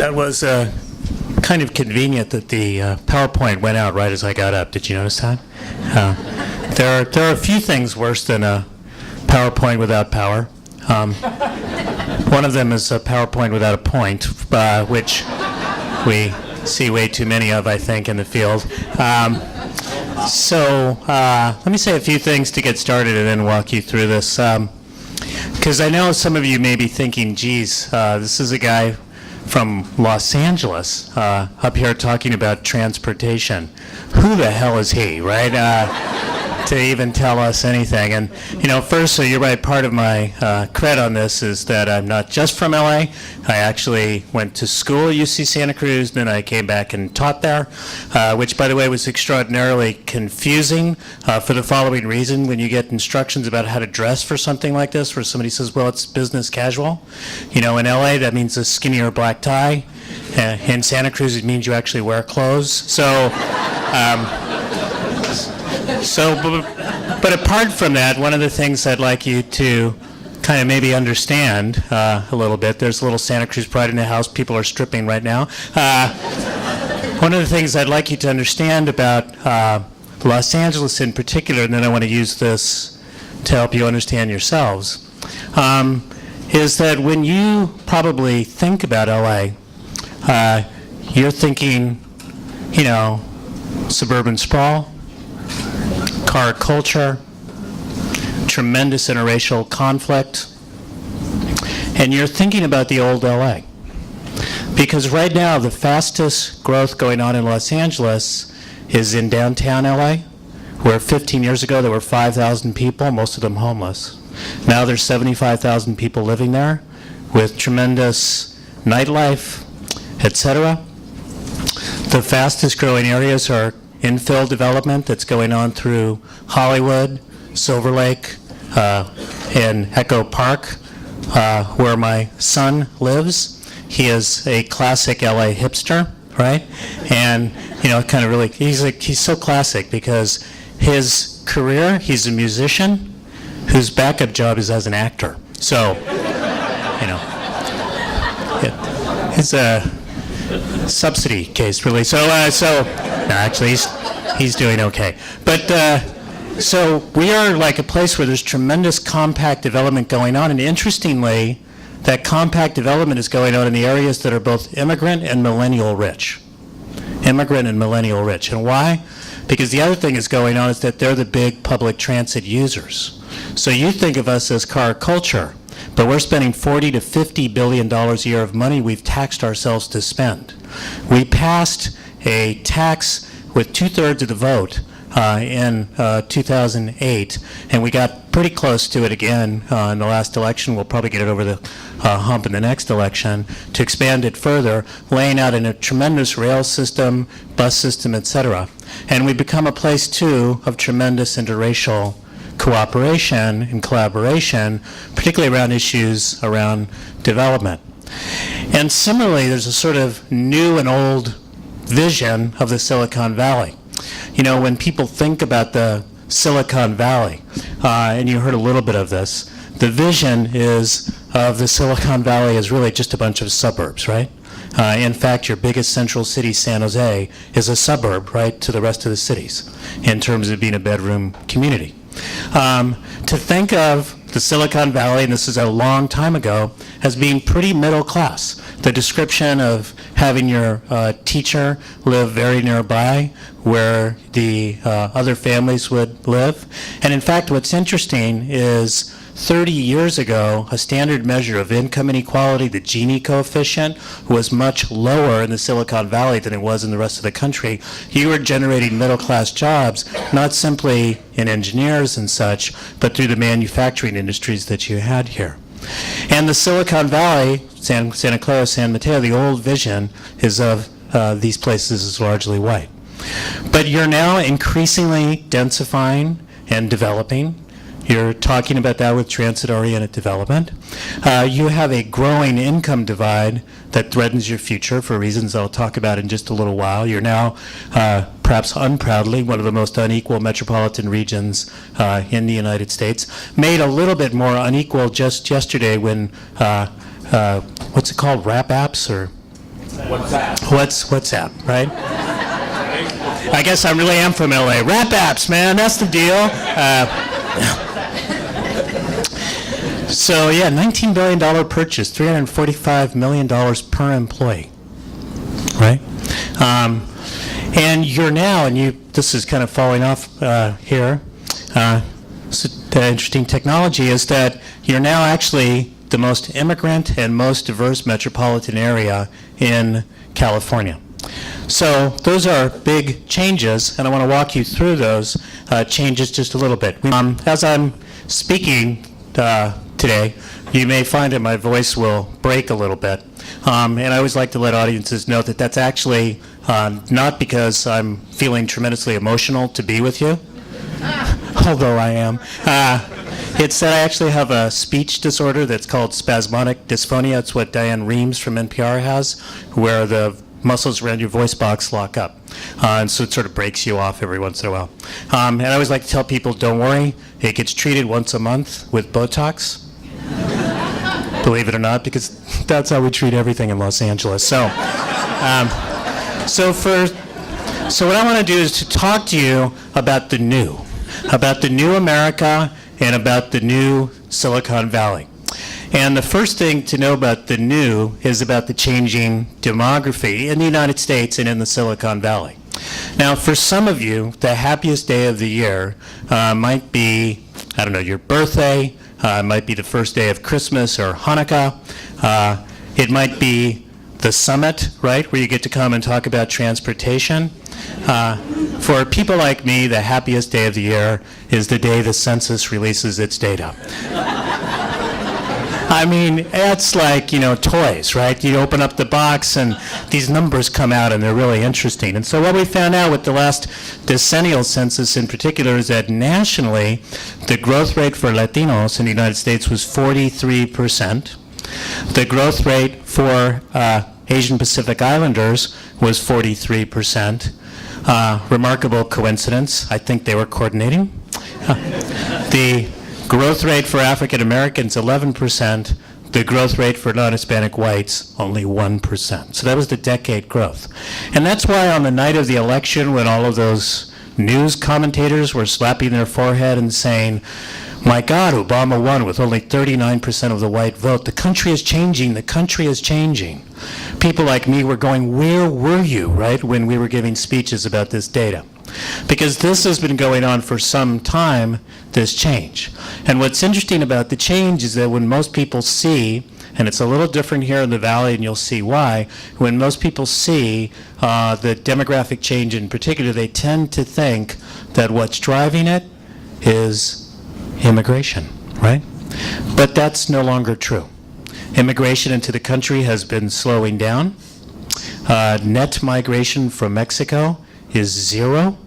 That was kind of convenient that the PowerPoint went out right as I got up. Did you notice that? There are a few things worse than a PowerPoint without power. One of them is a PowerPoint without a point, which we see way too many of, I think, in the field. Let me say a few things to get started and then walk you through this. Because I know some of you may be thinking, geez, this is a guy from Los Angeles up here talking about transportation. Who the hell is he, right? To even tell us anything. And, first, so you're right, part of my cred on this is that I'm not just from LA. I actually went to school at UC Santa Cruz, then I came back and taught there, which, by the way, was extraordinarily confusing for the following reason. When you get instructions about how to dress for something like this, where somebody says, well, it's business casual. In LA, that means a skinnier black tie. In Santa Cruz, it means you actually wear clothes. But apart from that, one of the things I'd like you to kind of maybe understand a little bit, there's a little Santa Cruz pride in the house. People are stripping right now. One of the things I'd like you to understand about Los Angeles in particular, and then I want to use this to help you understand yourselves, is that when you probably think about LA, you're thinking, suburban sprawl, car culture, tremendous interracial conflict, and you're thinking about the old LA. Because right now, the fastest growth going on in Los Angeles is in downtown LA, where 15 years ago there were 5,000 people, most of them homeless. Now there's 75,000 people living there with tremendous nightlife, etc. The fastest growing areas are infill development that's going on through Hollywood, Silver Lake, and Echo Park, where my son lives. He is a classic LA hipster, right? And, kind of really, he's so classic because his career, he's a musician whose backup job is as an actor. So, it's a subsidy case, really. So no, actually, he's doing okay. But so we are like a place where there's tremendous compact development going on, and interestingly, that compact development is going on in the areas that are both immigrant and millennial rich. Immigrant and millennial rich. And why? Because the other thing is going on is that they're the big public transit users. So you think of us as car culture, but we're spending $40 to $50 billion a year of money we've taxed ourselves to spend. We passed a tax with 2/3 of the vote in 2008, and we got pretty close to it again in the last election. We'll probably get it over the hump in the next election to expand it further, laying out in a tremendous rail system, bus system, etc. And we've become a place, too, of tremendous interracial cooperation and collaboration, particularly around issues around development. And similarly, there's a sort of new and old vision of the Silicon Valley. When people think about the Silicon Valley, and you heard a little bit of this, the vision is of the Silicon Valley as really just a bunch of suburbs, right? In fact, your biggest central city, San Jose, is a suburb, right, to the rest of the cities in terms of being a bedroom community. To think of the Silicon Valley, and this is a long time ago, as being pretty middle class. The description of having your teacher live very nearby where the other families would live. And in fact, what's interesting is 30 years ago, a standard measure of income inequality, the Gini coefficient, was much lower in the Silicon Valley than it was in the rest of the country. You were generating middle-class jobs, not simply in engineers and such, but through the manufacturing industries that you had here. And the Silicon Valley, Santa Clara, San Mateo, the old vision is of these places is largely white. But you're now increasingly densifying and developing. You're talking about that with transit-oriented development. You have a growing income divide that threatens your future for reasons I'll talk about in just a little while. You're now, perhaps unproudly, one of the most unequal metropolitan regions in the United States. Made a little bit more unequal just yesterday when, what's it called, rap apps or WhatsApp, right? I guess I really am from LA. Rap apps, man, that's the deal. So yeah, $19 billion purchase, $345 million per employee, right? And you're now, this is kind of falling off here. So the interesting technology is that you're now actually the most immigrant and most diverse metropolitan area in California. So those are big changes, and I want to walk you through those changes just a little bit. As I'm speaking today, you may find that my voice will break a little bit. And I always like to let audiences know that that's actually not because I'm feeling tremendously emotional to be with you, although I am. It's that I actually have a speech disorder that's called spasmodic dysphonia. It's what Diane Reams from NPR has, where the muscles around your voice box lock up. And so it sort of breaks you off every once in a while. And I always like to tell people, don't worry, it gets treated once a month with Botox. Believe it or not, because that's how we treat everything in Los Angeles. So what I want to do is to talk to you about the new America and about the new Silicon Valley. And the first thing to know about the new is about the changing demography in the United States and in the Silicon Valley. Now, for some of you, the happiest day of the year might be, I don't know, your birthday. It might be the first day of Christmas or Hanukkah. It might be the summit, right, where you get to come and talk about transportation. For people like me, the happiest day of the year is the day the census releases its data. I mean, it's like, toys, right? You open up the box and these numbers come out and they're really interesting. And so what we found out with the last decennial census in particular is that nationally, the growth rate for Latinos in the United States was 43%. The growth rate for Asian Pacific Islanders was 43%. Remarkable coincidence. I think they were coordinating. The growth rate for African Americans, 11%. The growth rate for non-Hispanic whites, only 1%. So that was the decade growth. And that's why on the night of the election, when all of those news commentators were slapping their forehead and saying, my God, Obama won with only 39% of the white vote. The country is changing. The country is changing. People like me were going, where were you, right, when we were giving speeches about this data? Because this has been going on for some time, this change. And what's interesting about the change is that when most people see, and it's a little different here in the Valley, and you'll see why, when most people see the demographic change in particular, they tend to think that what's driving it is immigration, right? But that's no longer true. Immigration into the country has been slowing down. Net migration from Mexico is zero.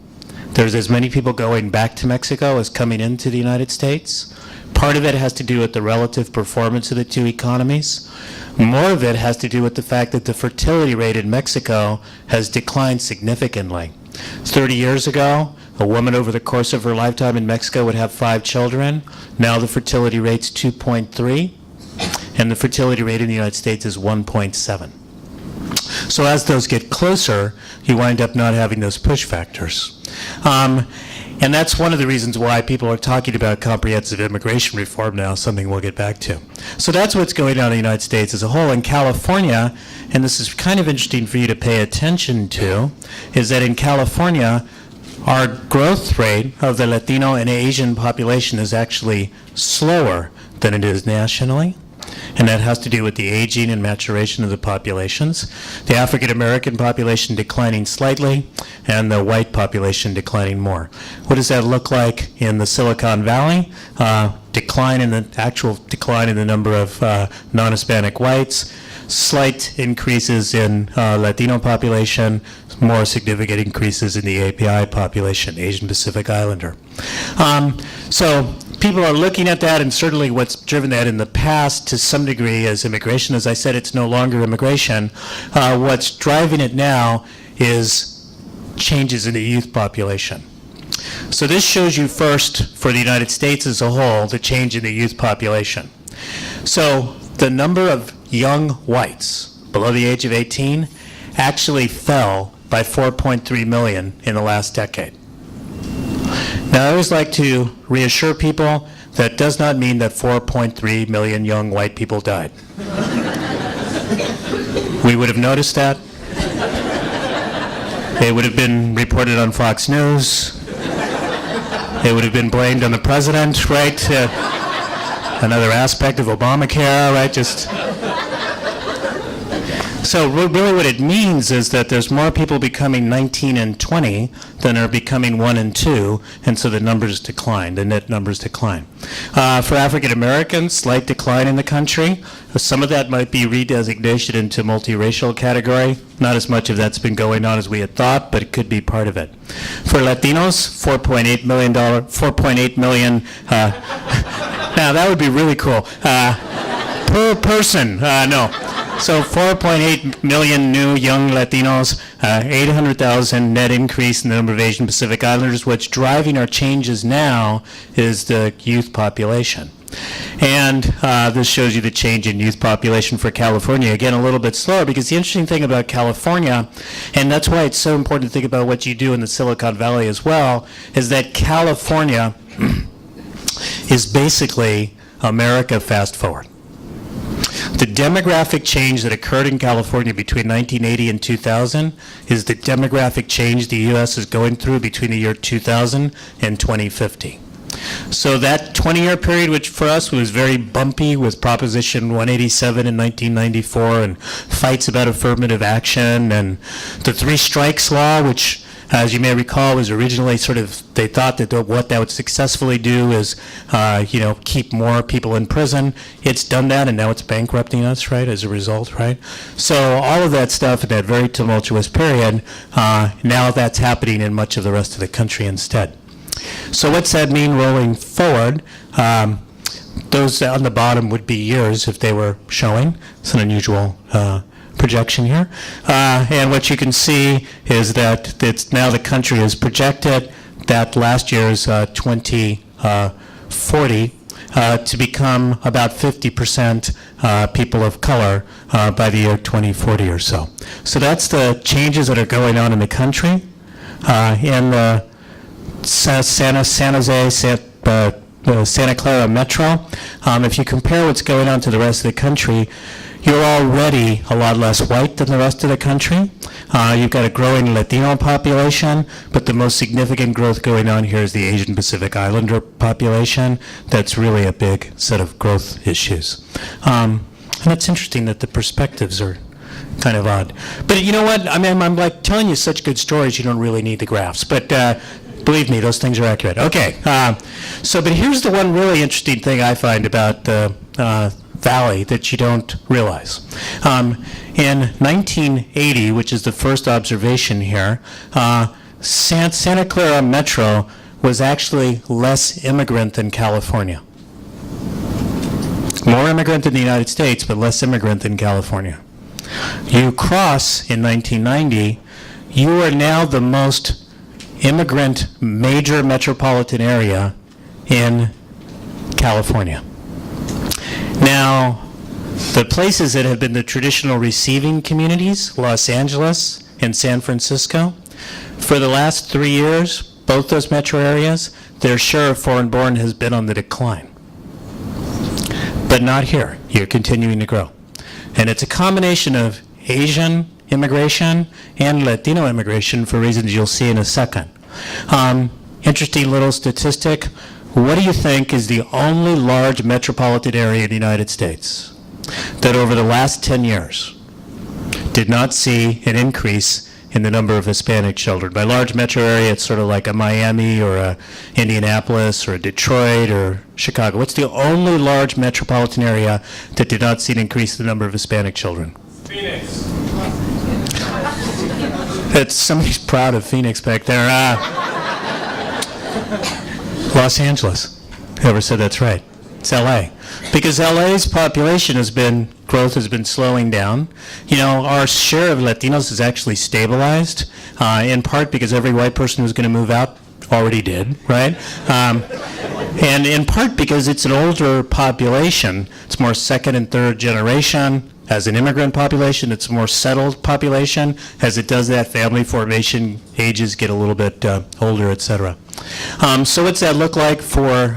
There's as many people going back to Mexico as coming into the United States. Part of it has to do with the relative performance of the two economies. More of it has to do with the fact that the fertility rate in Mexico has declined significantly. 30 years ago, a woman over the course of her lifetime in Mexico would have 5 children. Now the fertility rate's 2.3, and the fertility rate in the United States is 1.7. So as those get closer, you wind up not having those push factors. And that's one of the reasons why people are talking about comprehensive immigration reform now, something we'll get back to. So that's what's going on in the United States as a whole. In California, and this is kind of interesting for you to pay attention to, is that in California, our growth rate of the Latino and Asian population is actually slower than it is nationally. And that has to do with the aging and maturation of the populations. The African American population declining slightly, and the white population declining more. What does that look like in the Silicon Valley? Decline in the number of non-Hispanic whites, slight increases in Latino population, more significant increases in the API population, Asian Pacific Islander. So people are looking at that, and certainly what's driven that in the past to some degree is immigration. As I said, it's no longer immigration. What's driving it now is changes in the youth population. So this shows you first, for the United States as a whole, the change in the youth population. So the number of young whites, below the age of 18 actually fell by 4.3 million in the last decade. Now, I always like to reassure people that does not mean that 4.3 million young white people died. We would have noticed that. It would have been reported on Fox News. It would have been blamed on the president, right? Another aspect of Obamacare, right? So really what it means is that there's more people becoming 19 and 20 than are becoming 1 and 2, and so the numbers decline, the net numbers decline. For African Americans, slight decline in the country. Some of that might be redesignation into multiracial category. Not as much of that's been going on as we had thought, but it could be part of it. For Latinos, $4.8 million, now that would be really cool. Per person, no. So 4.8 million new young Latinos, 800,000 net increase in the number of Asian Pacific Islanders. What's driving our changes now is the youth population. And this shows you the change in youth population for California. Again, a little bit slower, because the interesting thing about California, and that's why it's so important to think about what you do in the Silicon Valley as well, is that California is basically America fast forward. The demographic change that occurred in California between 1980 and 2000 is the demographic change the U.S. is going through between the year 2000 and 2050. So that 20-year period, which for us was very bumpy with Proposition 187 in 1994 and fights about affirmative action and the three strikes law, which, as you may recall, was originally sort of, they thought that what that would successfully do is, keep more people in prison. It's done that, and now it's bankrupting us, right, as a result, right? So all of that stuff in that very tumultuous period, now that's happening in much of the rest of the country instead. So what's that mean rolling forward? Those on the bottom would be years if they were showing. It's an unusual projection here. And what you can see is that it's now the country is projected that last year's 2040 to become about 50% people of color by the year 2040 or so. So that's the changes that are going on in the country. In the San Jose, Santa Clara Metro, if you compare what's going on to the rest of the country, you're already a lot less white than the rest of the country. You've got a growing Latino population, but the most significant growth going on here is the Asian Pacific Islander population. That's really a big set of growth issues. And it's interesting that the perspectives are kind of odd. But you know what? I mean, I'm like telling you such good stories, you don't really need the graphs. But believe me, those things are accurate. Okay. But here's the one really interesting thing I find about the Valley that you don't realize. In 1980, which is the first observation here, Santa Clara Metro was actually less immigrant than California. More immigrant than the United States, but less immigrant than California. You cross in 1990, you are now the most immigrant major metropolitan area in California. Now, the places that have been the traditional receiving communities, Los Angeles and San Francisco, for the last 3 years, both those metro areas, their share of foreign-born has been on the decline. But not here. You're continuing to grow. And it's a combination of Asian immigration and Latino immigration for reasons you'll see in a second. Interesting little statistic. What do you think is the only large metropolitan area in the United States that over the last 10 years did not see an increase in the number of Hispanic children? By large metro area, it's sort of like a Miami or a Indianapolis or a Detroit or Chicago. What's the only large metropolitan area that did not see an increase in the number of Hispanic children? Phoenix. Somebody's proud of Phoenix back there. Los Angeles. Whoever said that's right? It's LA. Because LA's population growth has been slowing down. You know, our share of Latinos is actually stabilized, in part because every white person who's going to move out already did, right? And in part because it's an older population. It's more second and third generation. as an immigrant population. It's a more settled population. As it does that, family formation ages get a little bit older, et cetera. So what's that look like for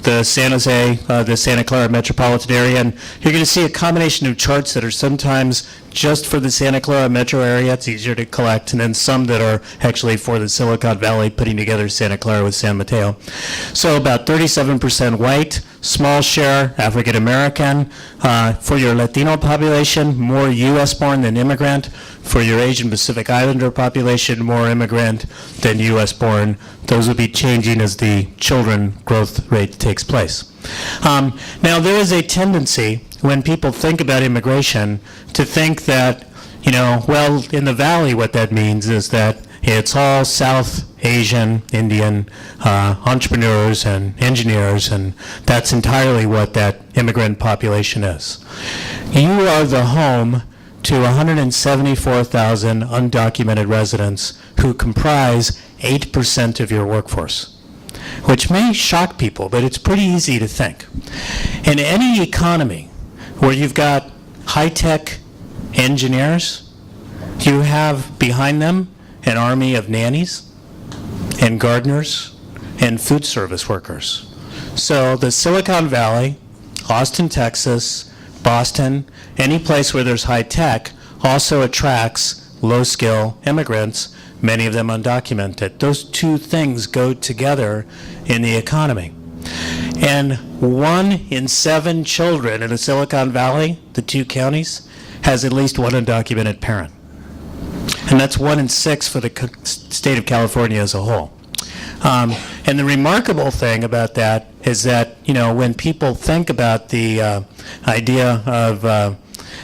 the San Jose, the Santa Clara metropolitan area? And you're going to see a combination of charts that are sometimes just for the Santa Clara metro area. It's easier to collect, and then some that are actually for the Silicon Valley, putting together Santa Clara with San Mateo. So about 37% white, small share African American. For your Latino population, more U.S. born than immigrant. For your Asian Pacific Islander population, more immigrant than U.S. born. Those will be changing as the children growth rate takes place. Now, there is a tendency when people think about immigration to think that, well, in the Valley, what that means is that it's all South Asian, Indian entrepreneurs and engineers, and that's entirely what that immigrant population is. You are the home to 174,000 undocumented residents who comprise 8% of your workforce, which may shock people, but it's pretty easy to think. In any economy where you've got high-tech engineers, you have behind them an army of nannies and gardeners and food service workers. So the Silicon Valley, Austin, Texas, Boston, any place where there's high tech also attracts low-skill immigrants, many of them undocumented. Those two things go together in the economy. And 1 in 7 children in the Silicon Valley, the 2 counties, has at least one undocumented parent. And that's 1 in 6 for the state of California as a whole. And the remarkable thing about that is that, when people think about the idea of,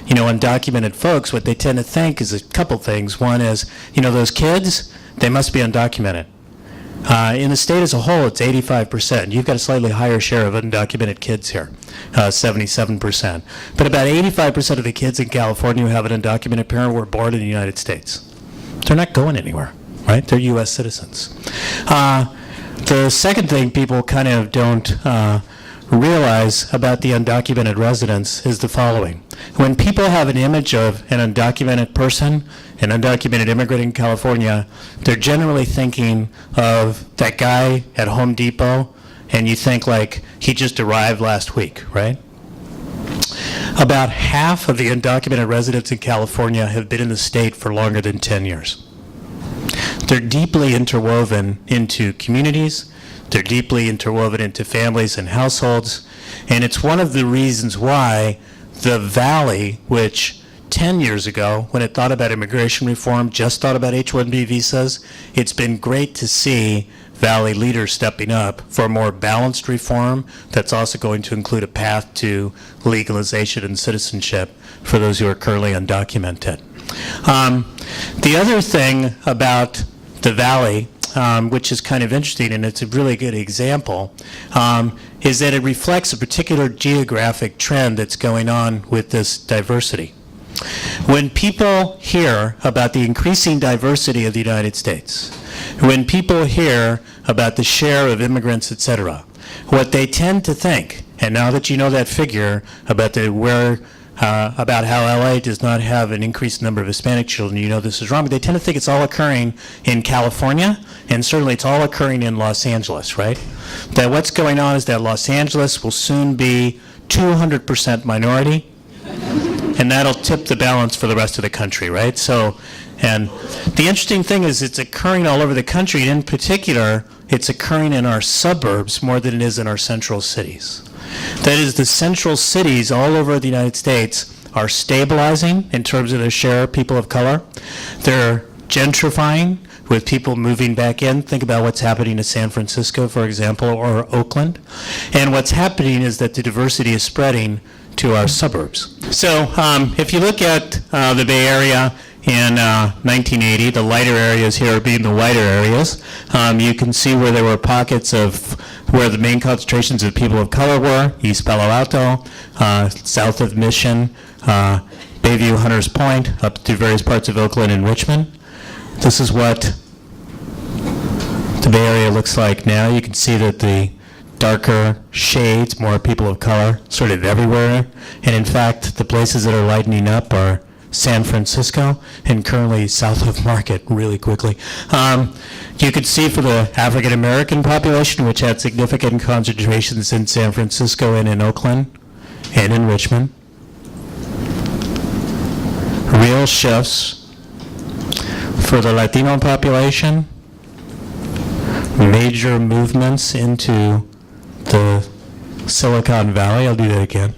undocumented folks, what they tend to think is a couple things. One is, those kids, they must be undocumented. In the state as a whole, it's 85%. You've got a slightly higher share of undocumented kids here, 77%. But about 85% of the kids in California who have an undocumented parent were born in the United States. They're not going anywhere, right? They're U.S. citizens. The second thing people kind of don't realize about the undocumented residents is the following. When people have an image of an undocumented person, an undocumented immigrant in California, they're generally thinking of that guy at Home Depot, and you think like he just arrived last week, right? About half of the undocumented residents in California have been in the state for longer than 10 years. They're deeply interwoven into communities. They're deeply interwoven into families and households. And it's one of the reasons why the Valley, which 10 years ago, when it thought about immigration reform, just thought about H-1B visas, it's been great to see Valley leaders stepping up for a more balanced reform that's also going to include a path to legalization and citizenship for those who are currently undocumented. The other thing about the Valley, which is kind of interesting, and it's a really good example, is that it reflects a particular geographic trend that's going on with this diversity. When people hear about the increasing diversity of the United States, when people hear about the share of immigrants, et cetera, what they tend to think, and now that you know that figure about about how LA does not have an increased number of Hispanic children, you know this is wrong, but they tend to think it's all occurring in California, and certainly it's all occurring in Los Angeles, right? That what's going on is that Los Angeles will soon be 200% minority, and that'll tip the balance for the rest of the country, right? So, and the interesting thing is it's occurring all over the country, and in particular, it's occurring in our suburbs more than it is in our central cities. That is, the central cities all over the United States are stabilizing in terms of their share of people of color. They're gentrifying with people moving back in. Think about what's happening in San Francisco, for example, or Oakland. And what's happening is that the diversity is spreading to our suburbs. So if you look at the Bay Area in 1980, the lighter areas here being the whiter areas, you can see where there were pockets of where the main concentrations of people of color were: East Palo Alto, south of Mission, Bayview, Hunters Point, up to various parts of Oakland and Richmond. This is what the Bay Area looks like now. You can see that the darker shades, more people of color, sort of everywhere. And in fact, the places that are lightening up are San Francisco and currently south of Market really quickly. You could see for the African American population, which had significant concentrations in San Francisco and in Oakland and in Richmond, real shifts. For the Latino population, major movements into the Silicon Valley. I'll do that again.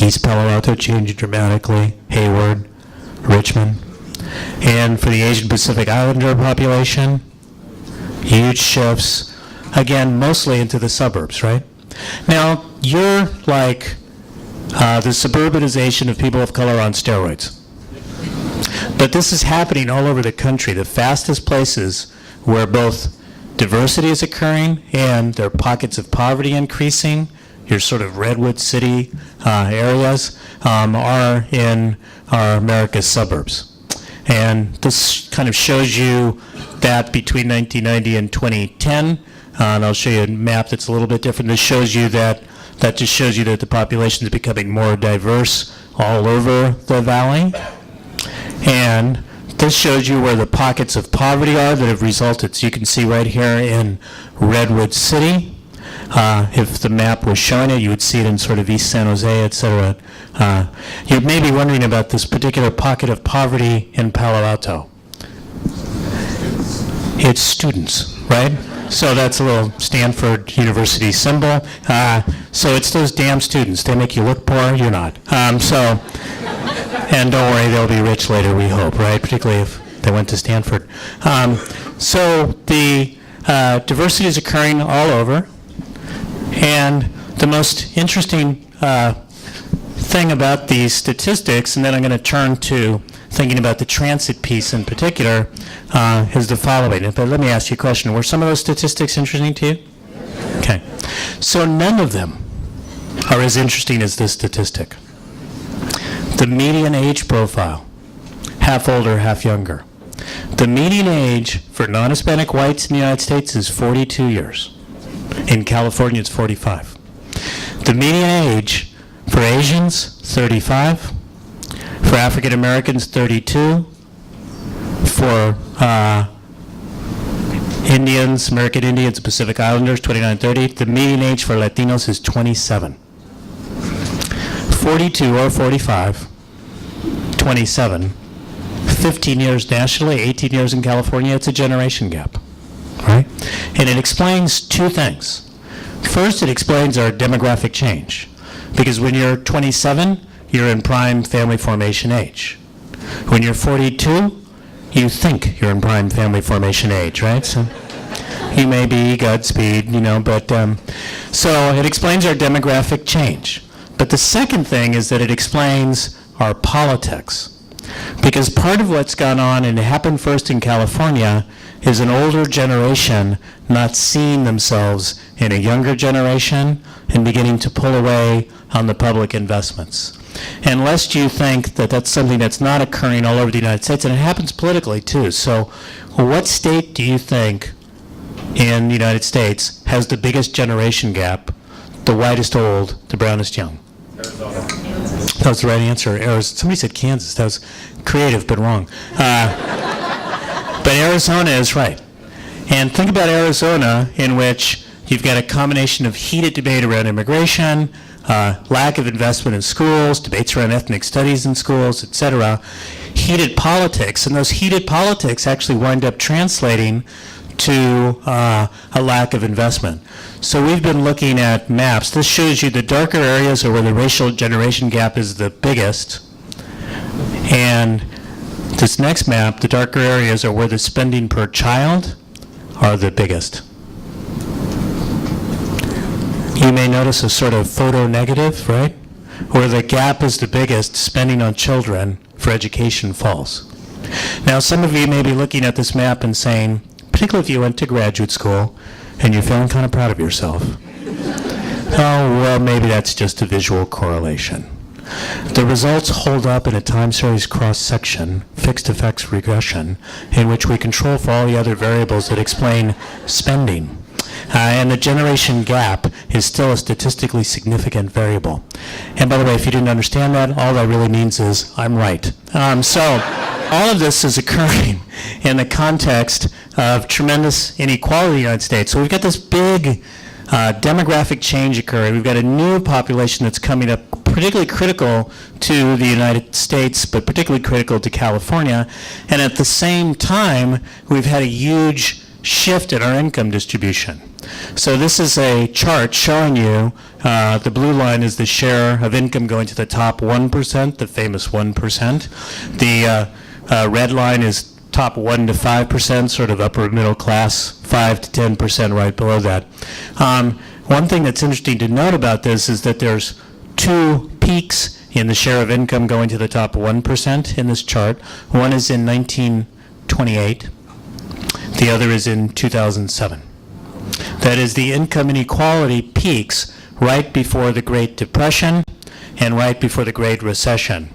East Palo Alto changed dramatically, Hayward, Richmond. And for the Asian Pacific Islander population, huge shifts, again, mostly into the suburbs, right? Now, you're like the suburbanization of people of color on steroids. But this is happening all over the country. The fastest places where both diversity is occurring and there are pockets of poverty increasing, your sort of Redwood City areas, are in our America's suburbs. And this kind of shows you that between 1990 and 2010, and I'll show you a map that's a little bit different. This shows you that just shows you that the population is becoming more diverse all over the valley. And this shows you where the pockets of poverty are that have resulted. So you can see right here in Redwood City. If the map was showing it, you would see it in sort of East San Jose, et cetera. You may be wondering about this particular pocket of poverty in Palo Alto. It's students, right? So that's a little Stanford University symbol. So it's those damn students. They make you look poor, you're not. And don't worry, they'll be rich later, we hope, right? Particularly if they went to Stanford. So the diversity is occurring all over. And the most interesting thing about these statistics, and then I'm going to turn to thinking about the transit piece in particular, is the following. But let me ask you a question. Were some of those statistics interesting to you? Okay. So none of them are as interesting as this statistic. The median age profile, half older, half younger. The median age for non-Hispanic whites in the United States is 42 years. In California, it's 45. The median age for Asians, 35. For African Americans, 32. For Indians, American Indians, Pacific Islanders, 29, 30. The median age for Latinos is 27. 42 or 45, 27, 15 years nationally, 18 years in California. It's a generation gap, right? And it explains two things. First, it explains our demographic change, because when you're 27, you're in prime family formation age. When you're 42, you think you're in prime family formation age, right? So you may be Godspeed, but so it explains our demographic change. But the second thing is that it explains our politics. Because part of what's gone on, and it happened first in California, is an older generation not seeing themselves in a younger generation and beginning to pull away on the public investments. And lest you think that that's something that's not occurring all over the United States, and it happens politically too. So what state do you think in the United States has the biggest generation gap, the whitest old, the brownest young? Arizona. That was the right answer. Somebody said Kansas. That was creative, but wrong. But Arizona is right. And think about Arizona, in which you've got a combination of heated debate around immigration, lack of investment in schools, debates around ethnic studies in schools, et cetera, heated politics. And those heated politics actually wind up translating to a lack of investment. So we've been looking at maps. This shows you the darker areas are where the racial generation gap is the biggest. And this next map, the darker areas are where the spending per child are the biggest. You may notice a sort of photo negative, right? Where the gap is the biggest, spending on children for education falls. Now, some of you may be looking at this map and saying, particularly if you went to graduate school and you're feeling kind of proud of yourself, oh, well, maybe that's just a visual correlation. The results hold up in a time series cross-section, fixed effects regression, in which we control for all the other variables that explain spending. And the generation gap is still a statistically significant variable. And by the way, if you didn't understand that, all that really means is I'm right. So all of this is occurring in the context of tremendous inequality in the United States. So we've got this big demographic change occurring. We've got a new population that's coming up, particularly critical to the United States, but particularly critical to California. And at the same time, we've had a huge shift in our income distribution. So this is a chart showing you the blue line is the share of income going to the top 1%, the famous 1%. The red line is top 1 to 5%, sort of upper middle class, 5 to 10% right below that. One thing that's interesting to note about this is that there's two peaks in the share of income going to the top 1% in this chart. One is in 1928. The other is in 2007. That is, the income inequality peaks right before the Great Depression and right before the Great Recession.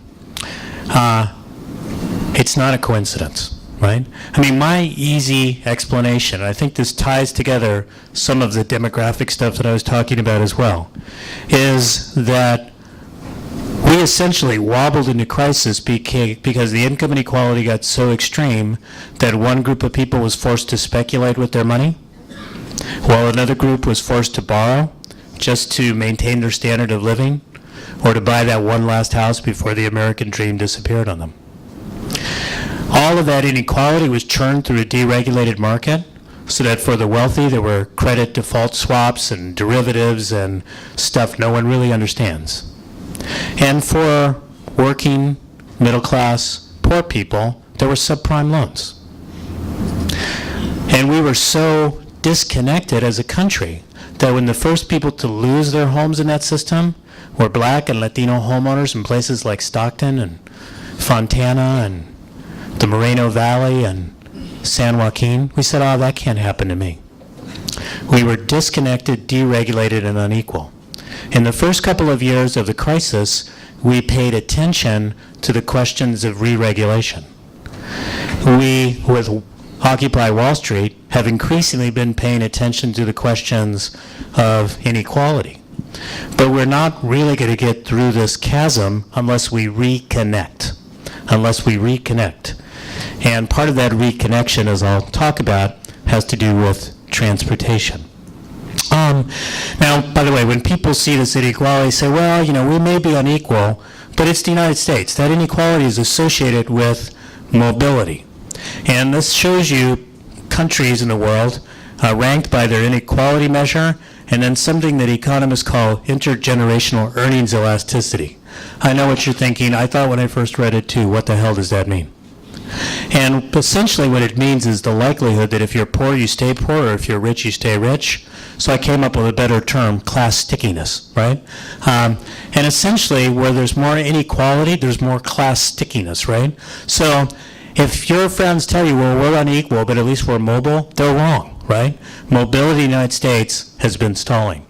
It's not a coincidence, right? I mean, my easy explanation, and I think this ties together some of the demographic stuff that I was talking about as well, is that we essentially wobbled into crisis because the income inequality got so extreme that one group of people was forced to speculate with their money, while another group was forced to borrow just to maintain their standard of living or to buy that one last house before the American dream disappeared on them. All of that inequality was churned through a deregulated market, so that for the wealthy there were credit default swaps and derivatives and stuff no one really understands. And for working, middle class, poor people, there were subprime loans. And we were so disconnected as a country that when the first people to lose their homes in that system were Black and Latino homeowners in places like Stockton and Fontana and the Moreno Valley and San Joaquin, we said, oh, that can't happen to me. We were disconnected, deregulated, and unequal. In the first couple of years of the crisis, we paid attention to the questions of re-regulation. We, with Occupy Wall Street, have increasingly been paying attention to the questions of inequality. But we're not really going to get through this chasm unless we reconnect. And part of that reconnection, as I'll talk about, has to do with transportation. Now, by the way, when people see this inequality, say, well, we may be unequal, but it's the United States. That inequality is associated with mobility. And this shows you countries in the world ranked by their inequality measure, and then something that economists call intergenerational earnings elasticity. I know what you're thinking. I thought when I first read it too, what the hell does that mean? And essentially what it means is the likelihood that if you're poor, you stay poor, or if you're rich, you stay rich. So I came up with a better term, class stickiness, right? And essentially where there's more inequality, there's more class stickiness, right? So if your friends tell you, well, we're unequal, but at least we're mobile, they're wrong, right? Mobility in the United States has been stalling.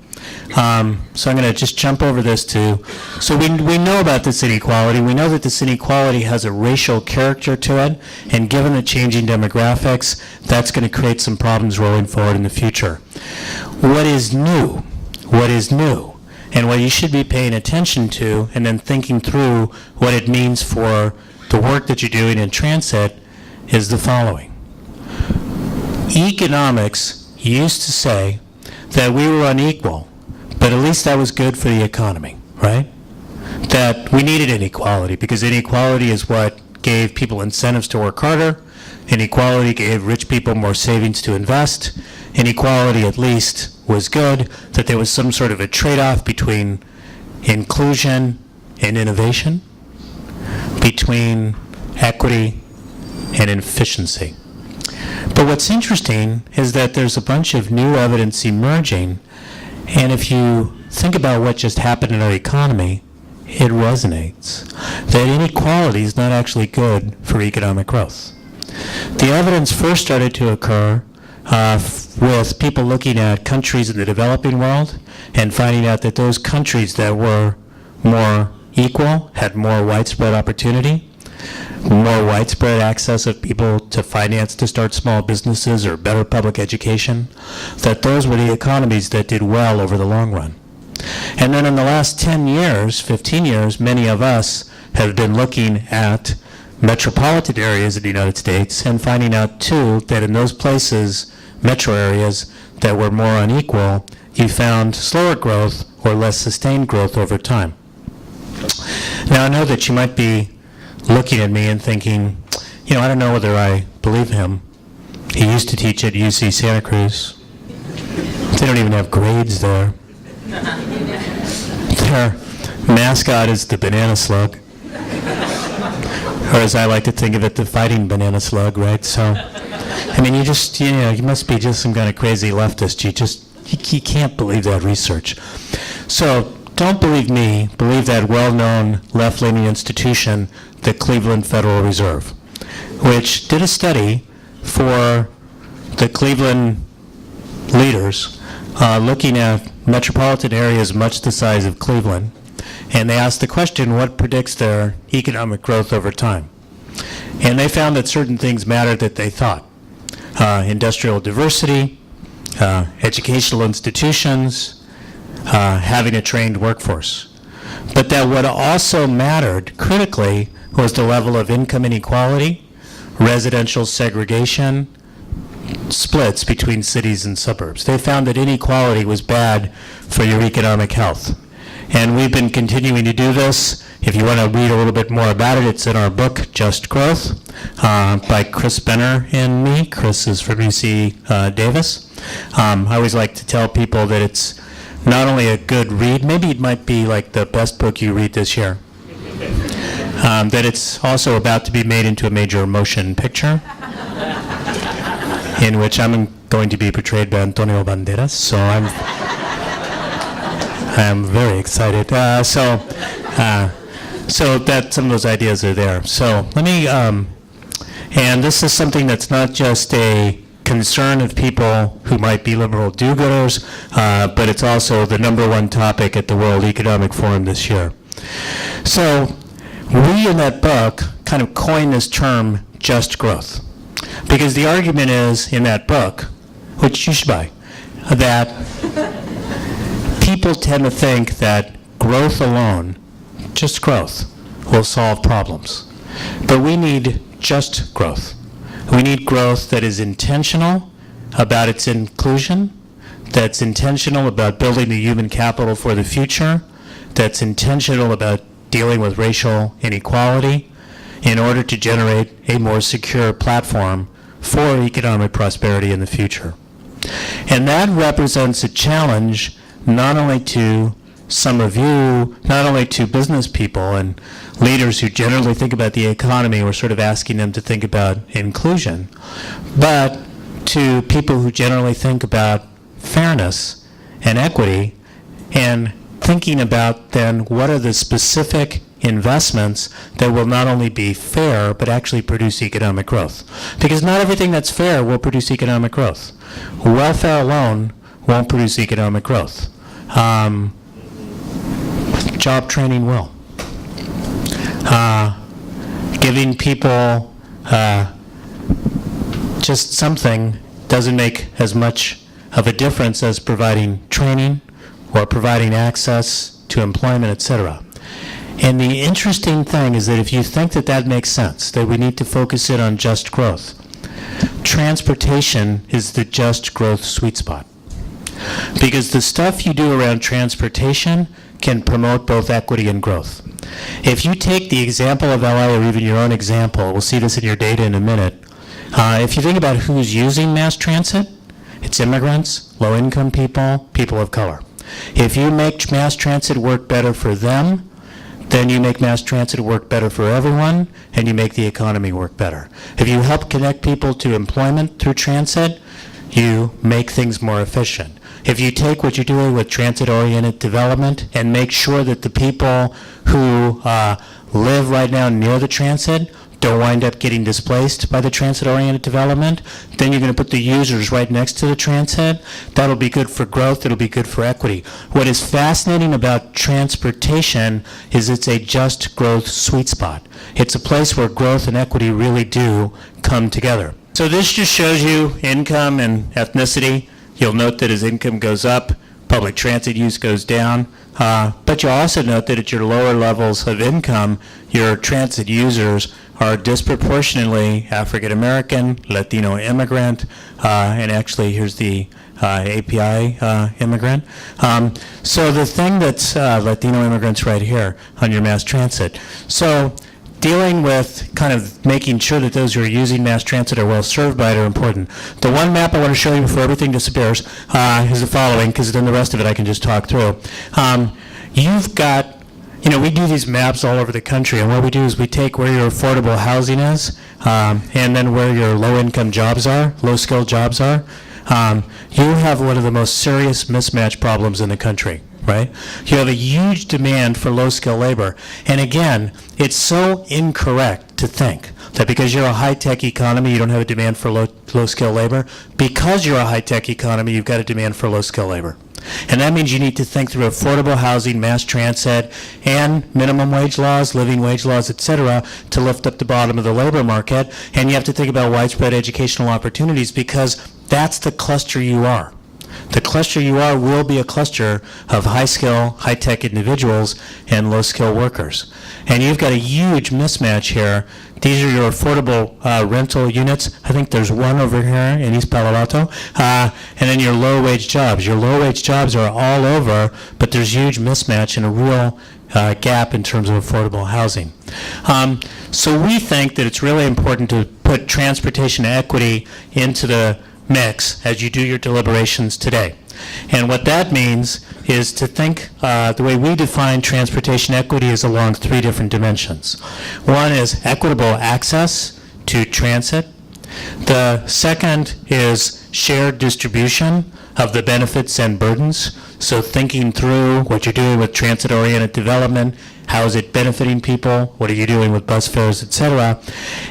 So I'm going to just jump over this too. So we know about this inequality. We know that this inequality has a racial character to it, and given the changing demographics, that's going to create some problems rolling forward in the future. What is new, and what you should be paying attention to, and then thinking through what it means for the work that you're doing in transit, is the following. Economics used to say that we were unequal, but at least that was good for the economy, right? That we needed inequality because inequality is what gave people incentives to work harder. Inequality gave rich people more savings to invest. Inequality at least was good, that there was some sort of a trade-off between inclusion and innovation, between equity and efficiency. But what's interesting is that there's a bunch of new evidence emerging, and if you think about what just happened in our economy, it resonates. That inequality is not actually good for economic growth. The evidence first started to occur with people looking at countries in the developing world and finding out that those countries that were more equal had more widespread opportunity. more widespread access of people to finance to start small businesses or better public education, that those were the economies that did well over the long run. And then in the last 10 years, 15 years, many of us have been looking at metropolitan areas of the United States and finding out, too, that in those places, metro areas that were more unequal, you found slower growth or less sustained growth over time. Now, I know that you might be looking at me and thinking, I don't know whether I believe him. He used to teach at UC Santa Cruz. They don't even have grades there. Their mascot is the banana slug. Or as I like to think of it, the fighting banana slug, right? So, you must be just some kind of crazy leftist. You can't believe that research. So don't believe me, believe that well-known left-leaning institution, the Cleveland Federal Reserve, which did a study for the Cleveland leaders looking at metropolitan areas much the size of Cleveland, and they asked the question, what predicts their economic growth over time? And they found that certain things mattered that they thought. Industrial diversity, educational institutions, having a trained workforce. But that what also mattered critically was the level of income inequality, residential segregation, splits between cities and suburbs. They found that inequality was bad for your economic health. And we've been continuing to do this. If you want to read a little bit more about it, it's in our book, Just Growth, by Chris Benner and me. Chris is from UC Davis. I always like to tell people that it's not only a good read, maybe it might be like the best book you read this year, that it's also about to be made into a major motion picture in which I'm going to be portrayed by Antonio Banderas, so I'm very excited. So that some of those ideas are there. So let me, and this is something that's not just a concern of people who might be liberal do-gooders, but it's also the #1 topic at the World Economic Forum this year. So we in that book kind of coined this term, just growth, because the argument is in that book, which you should buy, that people tend to think that growth alone, just growth, will solve problems. But we need just growth. We need growth that is intentional about its inclusion, that's intentional about building the human capital for the future, that's intentional about dealing with racial inequality in order to generate a more secure platform for economic prosperity in the future. And that represents a challenge not only to some of you, not only to business people and leaders who generally think about the economy, we're sort of asking them to think about inclusion, but to people who generally think about fairness and equity and thinking about then what are the specific investments that will not only be fair but actually produce economic growth. Because not everything that's fair will produce economic growth. Welfare alone won't produce economic growth. Job training will. Giving people just something doesn't make as much of a difference as providing training or providing access to employment, etc. And the interesting thing is that if you think that that makes sense, that we need to focus in on just growth, transportation is the just growth sweet spot. Because the stuff you do around transportation can promote both equity and growth. If you take the example of LA or even your own example, we'll see this in your data in a minute, if you think about who's using mass transit, it's immigrants, low-income people, people of color. If you make mass transit work better for them, then you make mass transit work better for everyone, and you make the economy work better. If you help connect people to employment through transit, you make things more efficient. If you take what you're doing with transit-oriented development and make sure that the people who live right now near the transit don't wind up getting displaced by the transit-oriented development. Then you're going to put the users right next to the transit. That'll be good for growth. It'll be good for equity. What is fascinating about transportation is it's a just growth sweet spot. It's a place where growth and equity really do come together. So this just shows you income and ethnicity. You'll note that as income goes up, public transit use goes down. But you'll also note that at your lower levels of income, your transit users are disproportionately African American, Latino immigrant, and actually here's the API immigrant. So the thing that's Latino immigrants right here on your mass transit. So dealing with kind of making sure that those who are using mass transit are well served by it are important. The one map I want to show you before everything disappears is the following, because then the rest of it I can just talk through. You've got, we do these maps all over the country, and what we do is we take where your affordable housing is, and then where your low-income jobs are, low-skilled jobs are. You have one of the most serious mismatch problems in the country. Right? You have a huge demand for low-skill labor. And again, it's so incorrect to think that because you're a high-tech economy, you don't have a demand for low-skill labor. Because you're a high-tech economy, you've got a demand for low-skill labor. And that means you need to think through affordable housing, mass transit, and minimum wage laws, living wage laws, et cetera, to lift up the bottom of the labor market. And you have to think about widespread educational opportunities because that's the cluster you are. The cluster you are will be a cluster of high-skill, high-tech individuals and low-skill workers. And you've got a huge mismatch here. These are your affordable rental units. I think there's one over here in East Palo Alto. And then your low-wage jobs. Your low-wage jobs are all over, but there's huge mismatch and a real gap in terms of affordable housing. So we think that it's really important to put transportation equity into the mix as you do your deliberations today. And what that means is to think the way we define transportation equity is along three different dimensions. One is equitable access to transit. The second is shared distribution of the benefits and burdens. So thinking through what you're doing with transit-oriented development, how is it benefiting people, what are you doing with bus fares, et cetera.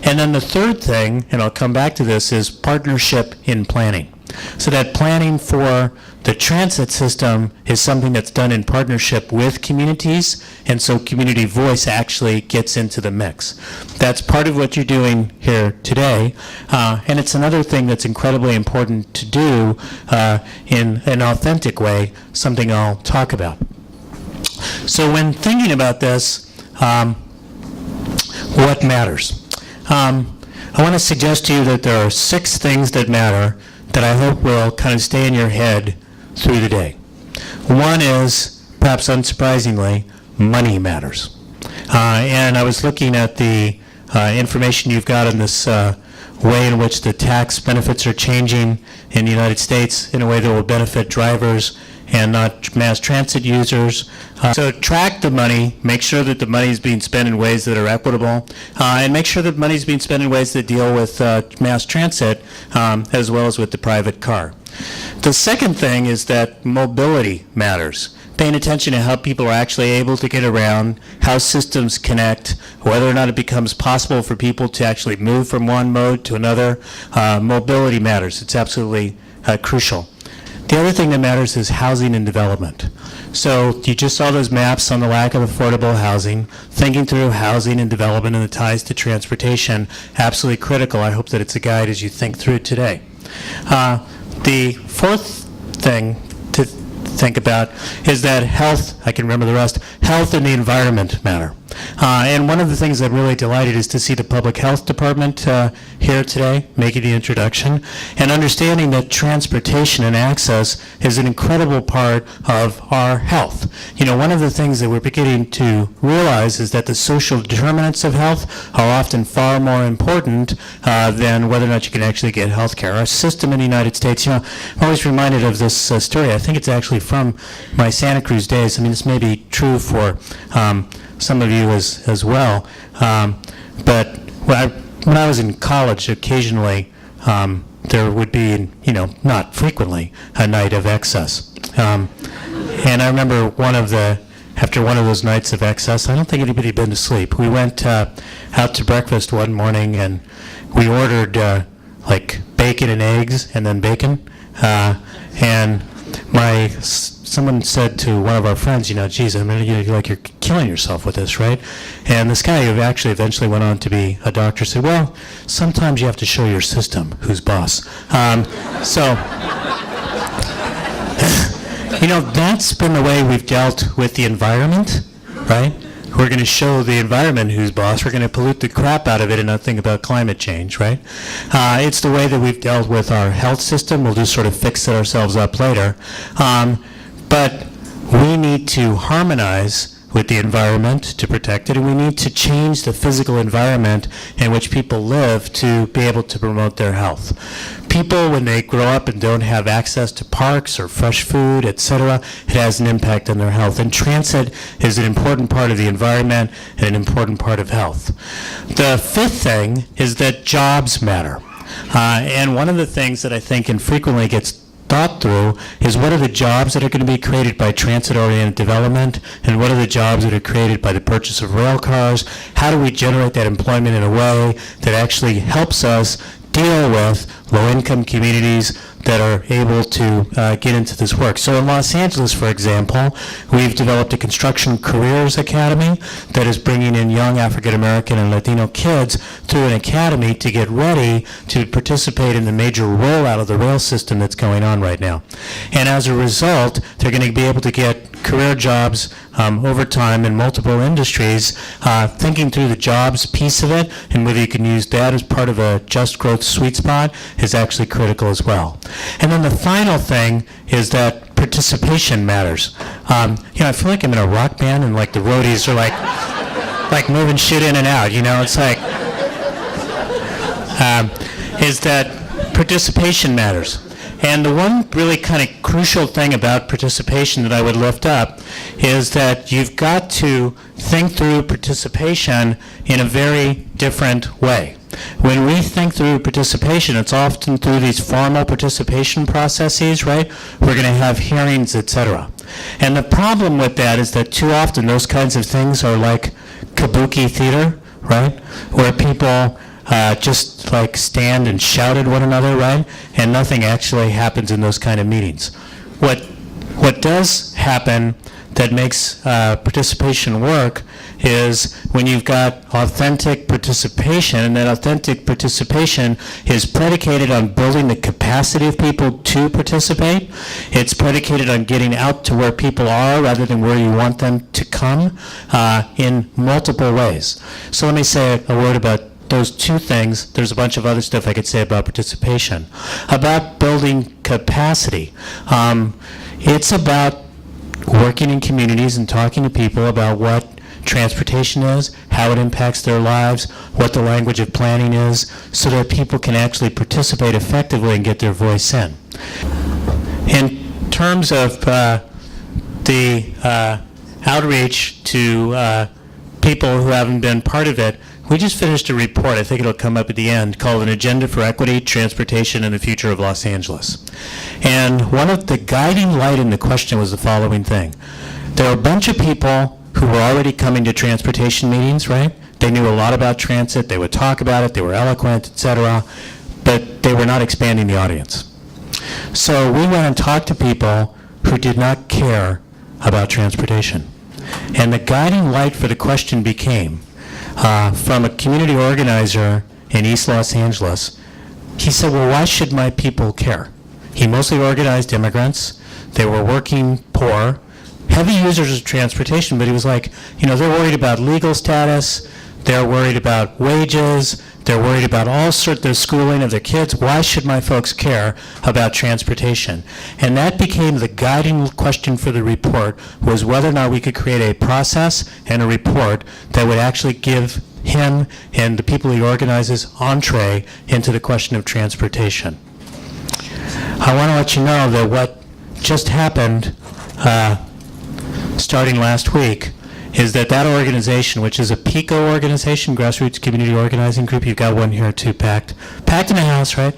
And then the third thing, and I'll come back to this, is partnership in planning. So that planning for the transit system is something that's done in partnership with communities, and so community voice actually gets into the mix. That's part of what you're doing here today, and it's another thing that's incredibly important to do in an authentic way, something I'll talk about. So when thinking about this, what matters? I want to suggest to you that there are 6 things that matter that I hope will kind of stay in your head through the day. One is, perhaps unsurprisingly, money matters. And I was looking at the information you've got on this way in which the tax benefits are changing in the United States in a way that will benefit drivers and not mass transit users. So track the money, make sure that the money is being spent in ways that are equitable, and make sure that money is being spent in ways that deal with mass transit as well as with the private car. The second thing is that mobility matters. Paying attention to how people are actually able to get around, how systems connect, whether or not it becomes possible for people to actually move from one mode to another. Mobility matters. It's absolutely crucial. The other thing that matters is housing and development. So you just saw those maps on the lack of affordable housing. Thinking through housing and development and the ties to transportation, absolutely critical. I hope that it's a guide as you think through it today. The fourth thing to think about is that health, I can remember the rest, health and the environment matter. And one of the things I'm really delighted is to see the Public Health Department here today, making the introduction, and understanding that transportation and access is an incredible part of our health. One of the things that we're beginning to realize is that the social determinants of health are often far more important than whether or not you can actually get health care. Our system in the United States, I'm always reminded of this story. I think it's actually from my Santa Cruz days. I mean, this may be true for some of you as well. But when I was in college, occasionally there would be, not frequently, a night of excess. And I remember one of the after one of those nights of excess. I don't think anybody had been to sleep. We went out to breakfast one morning, and we ordered like bacon and eggs, and then bacon. And someone said to one of our friends, geez, I mean, you're killing yourself with this, right? And this guy who actually eventually went on to be a doctor said, well, sometimes you have to show your system who's boss. That's been the way we've dealt with the environment, right? We're going to show the environment who's boss. We're going to pollute the crap out of it and not think about climate change, right? It's the way that we've dealt with our health system. We'll just sort of fix it ourselves up later. But we need to harmonize with the environment to protect it, and we need to change the physical environment in which people live to be able to promote their health. People, when they grow up and don't have access to parks or fresh food, etc., it has an impact on their health. And transit is an important part of the environment and an important part of health. The fifth thing is that jobs matter. And one of the things that I think infrequently gets thought through is what are the jobs that are going to be created by transit-oriented development, and what are the jobs that are created by the purchase of rail cars? How do we generate that employment in a way that actually helps us deal with low-income communities that are able to get into this work? So in Los Angeles, for example, we've developed a construction careers academy that is bringing in young African-American and Latino kids through an academy to get ready to participate in the major rollout of the rail system that's going on right now. And as a result, they're going to be able to get career jobs over time in multiple industries. Thinking through the jobs piece of it and whether you can use that as part of a just growth sweet spot is actually critical as well. And then the final thing is that participation matters. I feel like I'm in a rock band and like the roadies are like moving shit in and out. It's like is that participation matters. And the one really kind of crucial thing about participation that I would lift up is that you've got to think through participation in a very different way. When we think through participation, it's often through these formal participation processes, right? We're going to have hearings, etc. And the problem with that is that too often those kinds of things are like kabuki theater, right? Where people just like stand and shout at one another, right? And nothing actually happens in those kind of meetings. What does happen that makes participation work is when you've got authentic participation, and that authentic participation is predicated on building the capacity of people to participate. It's predicated on getting out to where people are rather than where you want them to come in multiple ways. So let me say a word about those two things. There's a bunch of other stuff I could say about participation. About building capacity. It's about working in communities and talking to people about what transportation is, how it impacts their lives, what the language of planning is, so that people can actually participate effectively and get their voice in. In terms of the outreach to people who haven't been part of it, we just finished a report, I think it'll come up at the end, called An Agenda for Equity, Transportation, and the Future of Los Angeles. And one of the guiding light in the question was the following thing. There are a bunch of people who were already coming to transportation meetings, right? They knew a lot about transit, they would talk about it, they were eloquent, etc., but they were not expanding the audience. So we went and talked to people who did not care about transportation. And the guiding light for the question became, from a community organizer in East Los Angeles, he said, well, why should my people care? He mostly organized immigrants. They were working poor, heavy users of transportation, but he was like, they're worried about legal status, they're worried about wages, they're worried about all sorts of their schooling of their kids. Why should my folks care about transportation? And that became the guiding question for the report, was whether or not we could create a process and a report that would actually give him and the people he organizes entree into the question of transportation. I want to let you know that what just happened starting last week is that organization, which is a PICO organization, Grassroots Community Organizing Group, you've got one here too, packed in the house, right,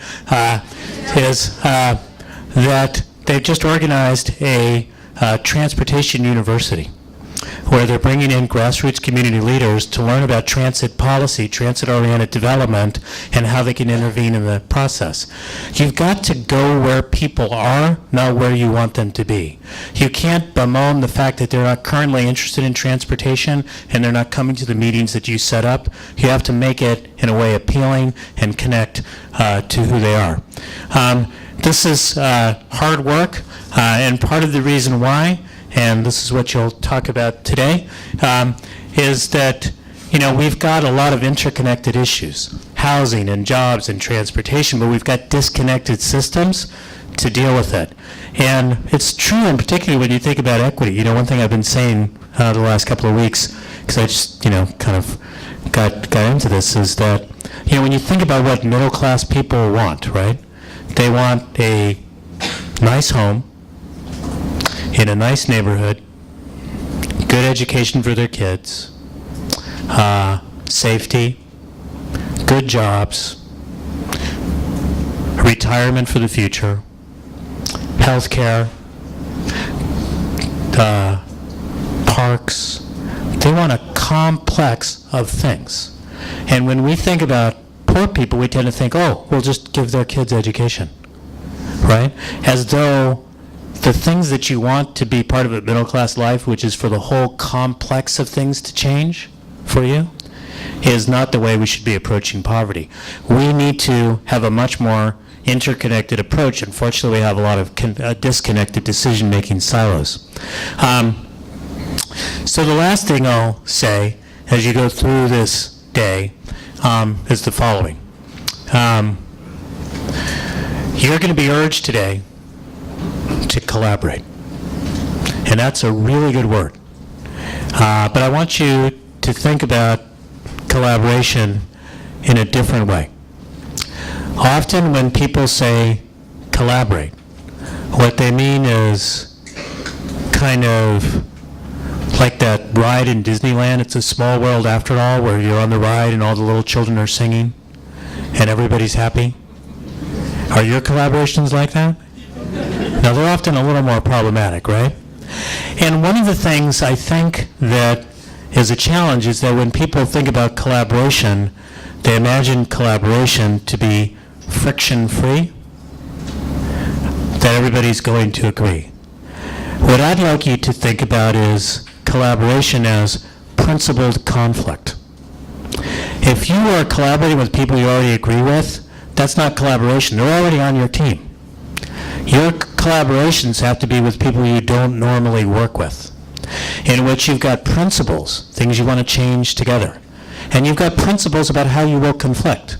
is that they've just organized a transportation university. where they're bringing in grassroots community leaders to learn about transit policy, transit-oriented development, and how they can intervene in the process. You've got to go where people are, not where you want them to be. You can't bemoan the fact that they're not currently interested in transportation and they're not coming to the meetings that you set up. You have to make it, in a way, appealing and connect to who they are. This is hard work, and part of the reason why, and this is what you'll talk about today, is that we've got a lot of interconnected issues, housing and jobs and transportation, but we've got disconnected systems to deal with it. And it's true, and particularly when you think about equity. One thing I've been saying the last couple of weeks, because I just kind of got into this, is that when you think about what middle class people want, right? They want a nice home in a nice neighborhood, good education for their kids, safety, good jobs, retirement for the future, health care, parks. They want a complex of things. And when we think about poor people, we tend to think, we'll just give their kids education, right? As though the things that you want to be part of a middle-class life, which is for the whole complex of things to change for you, is not the way we should be approaching poverty. We need to have a much more interconnected approach. Unfortunately, we have a lot of disconnected decision-making silos. So the last thing I'll say as you go through this day is the following. You're going to be urged today to collaborate. And that's a really good word. But I want you to think about collaboration in a different way. Often when people say collaborate, what they mean is kind of like that ride in Disneyland, It's a Small World After All, where you're on the ride and all the little children are singing and everybody's happy. Are your collaborations like that? Now, they're often a little more problematic, right? And one of the things I think that is a challenge is that when people think about collaboration, they imagine collaboration to be friction-free, that everybody's going to agree. What I'd like you to think about is collaboration as principled conflict. If you are collaborating with people you already agree with, that's not collaboration. They're already on your team. Your collaborations have to be with people you don't normally work with, in which you've got principles, things you want to change together. And you've got principles about how you will conflict,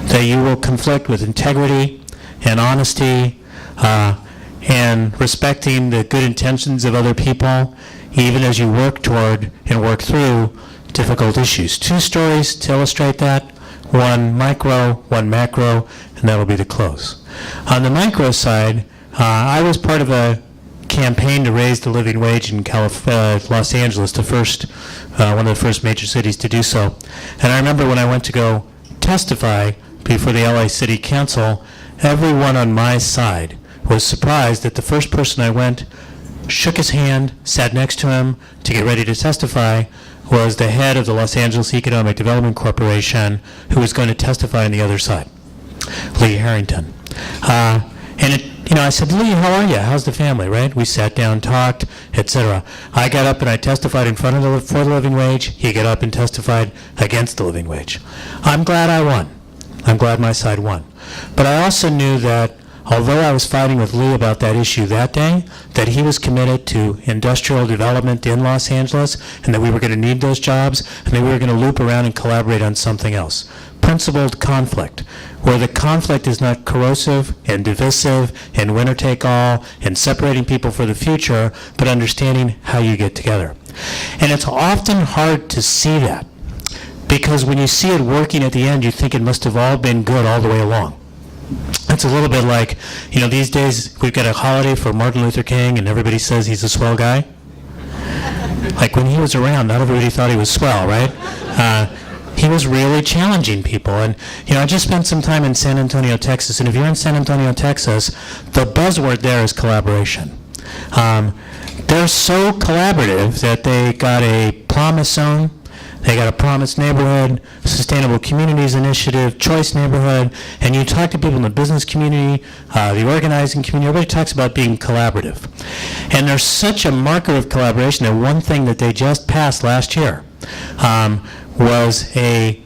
that you will conflict with integrity and honesty and respecting the good intentions of other people, even as you work toward and work through difficult issues. 2 stories to illustrate that, one micro, one macro, and that'll be the close. On the micro side, I was part of a campaign to raise the living wage in Los Angeles, one of the first major cities to do so. And I remember when I went to go testify before the LA City Council, everyone on my side was surprised that the first person I went, shook his hand, sat next to him to get ready to testify, was the head of the Los Angeles Economic Development Corporation, who was going to testify on the other side, Lee Harrington. I said, Lee, how are you? How's the family, right? We sat down, talked, etc. I got up and I testified in front of for the living wage. He got up and testified against the living wage. I'm glad I won. I'm glad my side won. But I also knew that although I was fighting with Lee about that issue that day, that he was committed to industrial development in Los Angeles, and that we were going to need those jobs, and that we were going to loop around and collaborate on something else. Principled conflict, where the conflict is not corrosive and divisive and winner-take-all and separating people for the future, but understanding how you get together. And it's often hard to see that, because when you see it working at the end, you think it must have all been good all the way along. It's a little bit like, these days we've got a holiday for Martin Luther King and everybody says he's a swell guy. Like when he was around, not everybody thought he was swell, right? He was really challenging people. And, I just spent some time in San Antonio, Texas. And if you're in San Antonio, Texas, the buzzword there is collaboration. they're so collaborative that they got a promise zone, they got a promise neighborhood, sustainable communities initiative, choice neighborhood, and you talk to people in the business community, the organizing community, everybody talks about being collaborative. And there's such a marker of collaboration that one thing that they just passed last year was a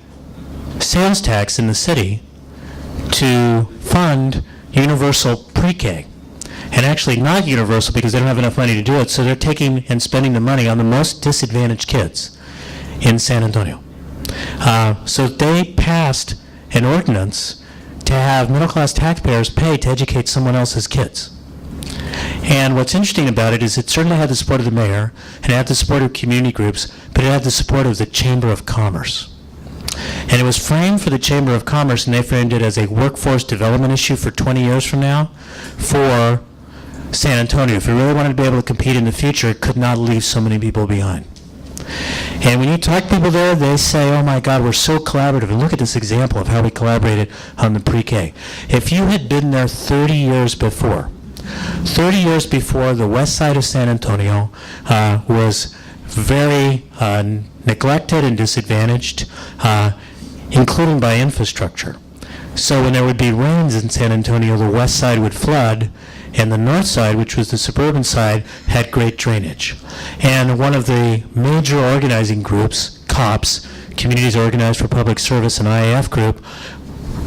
sales tax in the city to fund universal pre-K. And actually not universal because they don't have enough money to do it, so they're taking and spending the money on the most disadvantaged kids in San Antonio. So they passed an ordinance to have middle-class taxpayers pay to educate someone else's kids. And what's interesting about it is it certainly had the support of the mayor, and it had the support of community groups, but it had the support of the Chamber of Commerce. And it was framed for the Chamber of Commerce, and they framed it as a workforce development issue for 20 years from now for San Antonio. If we really wanted to be able to compete in the future, it could not leave so many people behind. And when you talk to people there, they say, oh my God, we're so collaborative. And look at this example of how we collaborated on the pre-K. If you had been there 30 years before, the west side of San Antonio was very neglected and disadvantaged, including by infrastructure. So when there would be rains in San Antonio, the west side would flood, and the north side, which was the suburban side, had great drainage. And one of the major organizing groups, COPS, Communities Organized for Public Service, an IAF group,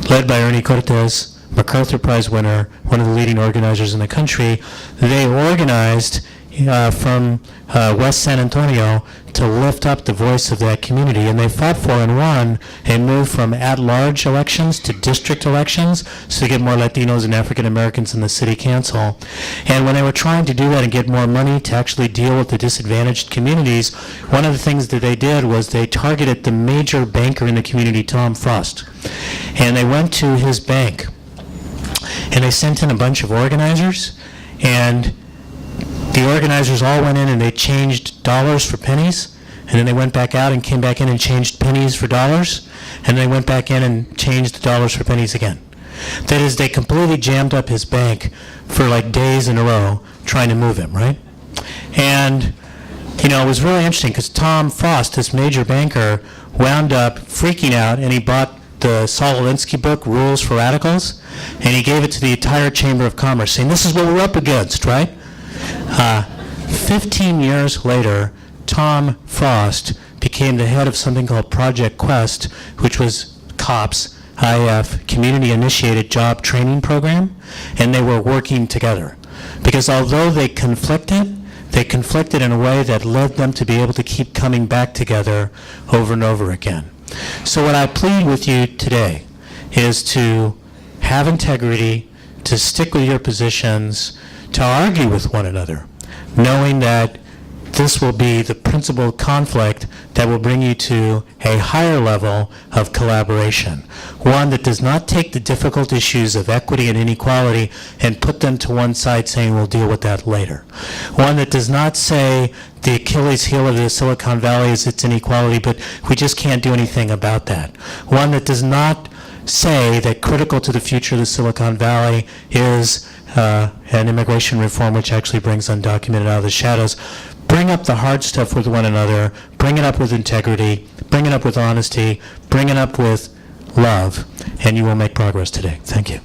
led by Ernie Cortez, MacArthur Prize winner, one of the leading organizers in the country, they organized from West San Antonio to lift up the voice of that community. And they fought for and won a move from at-large elections to district elections so to get more Latinos and African Americans in the city council. And when they were trying to do that and get more money to actually deal with the disadvantaged communities, one of the things that they did was they targeted the major banker in the community, Tom Frost. And they went to his bank and they sent in a bunch of organizers, and the organizers all went in and they changed dollars for pennies, and then they went back out and came back in and changed pennies for dollars, and they went back in and changed the dollars for pennies again. That is, they completely jammed up his bank for like days in a row trying to move him, right? And, you know, it was really interesting because Tom Frost, this major banker, wound up freaking out, and he bought the Saul Alinsky book, Rules for Radicals, and he gave it to the entire Chamber of Commerce, saying, this is what we're up against, right? 15 years later, Tom Frost became the head of something called Project Quest, which was COPS, IF, Community-Initiated Job Training Program, and they were working together. Because although they conflicted in a way that led them to be able to keep coming back together over and over again. So what I plead with you today is to have integrity, to stick with your positions, to argue with one another, knowing that this will be the principal conflict that will bring you to a higher level of collaboration, one that does not take the difficult issues of equity and inequality and put them to one side saying we'll deal with that later, one that does not say the Achilles heel of the Silicon Valley is its inequality, but we just can't do anything about that, one that does not say that critical to the future of the Silicon Valley is an immigration reform which actually brings undocumented out of the shadows. Bring up the hard stuff with one another, bring it up with integrity, bring it up with honesty, bring it up with love, and you will make progress today. Thank you.